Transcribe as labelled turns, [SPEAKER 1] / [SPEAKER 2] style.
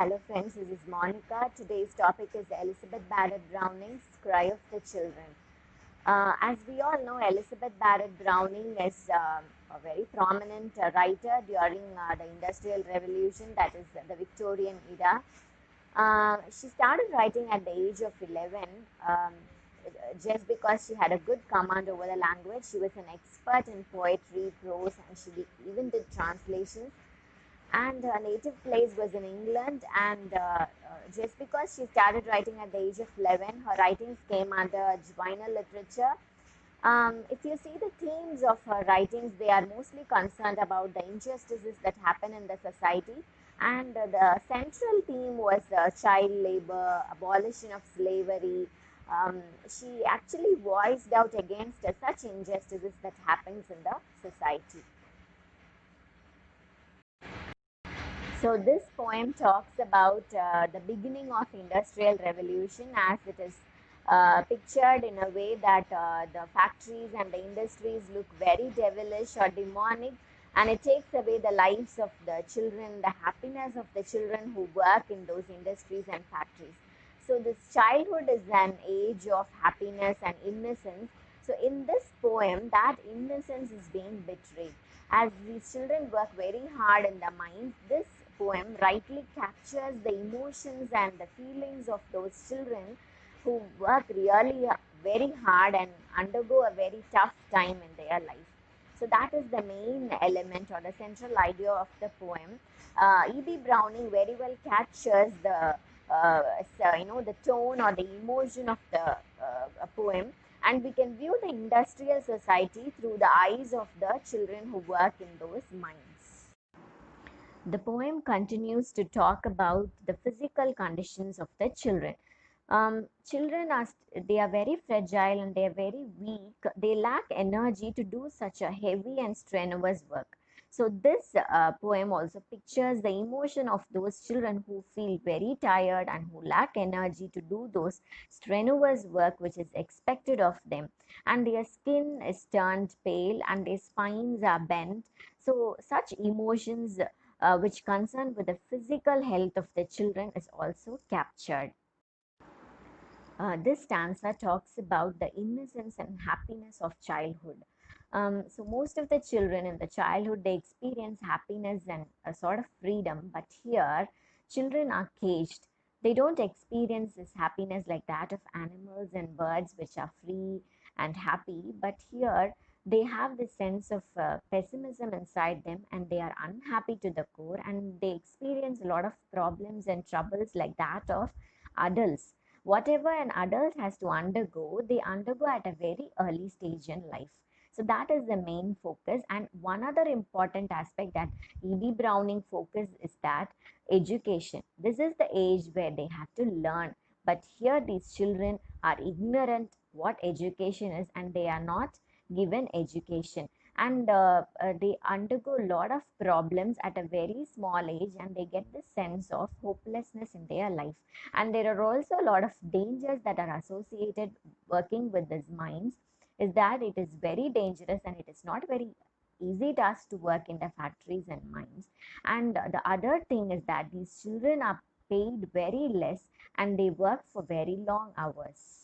[SPEAKER 1] Hello friends, this is Monica. Today's topic is Elizabeth Barrett Browning's Cry of the Children. As we all know, Elizabeth Barrett Browning is a very prominent writer during the Industrial Revolution, that is the Victorian era. She started writing at the age of 11 um, just because she had a good command over the language. She was an expert in poetry, prose, and she even did translations, and her native place was in England. And just because she started writing at the age of 11, her writings came under juvenile literature. If you see the themes of her writings, they are mostly concerned about the injustices that happen in the society. And the central theme was child labor, abolition of slavery. She actually voiced out against such injustices that happens in the society. So this poem talks about the beginning of industrial revolution, as it is pictured in a way that the factories and the industries look very devilish or demonic, and it takes away the lives of the children, the happiness of the children who work in those industries and factories. So this childhood is an age of happiness and innocence. So in this poem, that innocence is being betrayed. As these children work very hard in their minds, this poem rightly captures the emotions and the feelings of those children who work really very hard and undergo a very tough time in their life. So that is the main element or the central idea of the poem. E.B. Browning very well captures the tone or the emotion of the poem, and we can view the industrial society through the eyes of the children who work in those mines. The poem continues to talk about the physical conditions of the children. Children they are very fragile and they are very weak. They lack energy to do such a heavy and strenuous work. So this poem also pictures the emotion of those children who feel very tired and who lack energy to do those strenuous work which is expected of them, and their skin is turned pale and their spines are bent. So such emotions which concern with the physical health of the children is also captured. This stanza talks about the innocence and happiness of childhood. So most of the children in the childhood, they experience happiness and a sort of freedom, but here children are caged. They don't experience this happiness like that of animals and birds, which are free and happy, but here they have this sense of pessimism inside them, and they are unhappy to the core, and they experience a lot of problems and troubles like that of adults. Whatever an adult has to undergo, they undergo at a very early stage in life. So that is the main focus. And one other important aspect that E.B. Browning focus is that education. This is the age where they have to learn. But here these children are ignorant what education is, and they are not given education, and they undergo a lot of problems at a very small age, and they get this sense of hopelessness in their life. And there are also a lot of dangers that are associated working with these mines, is that it is very dangerous and it is not very easy task to work in the factories and mines. And the other thing is that these children are paid very less and they work for very long hours.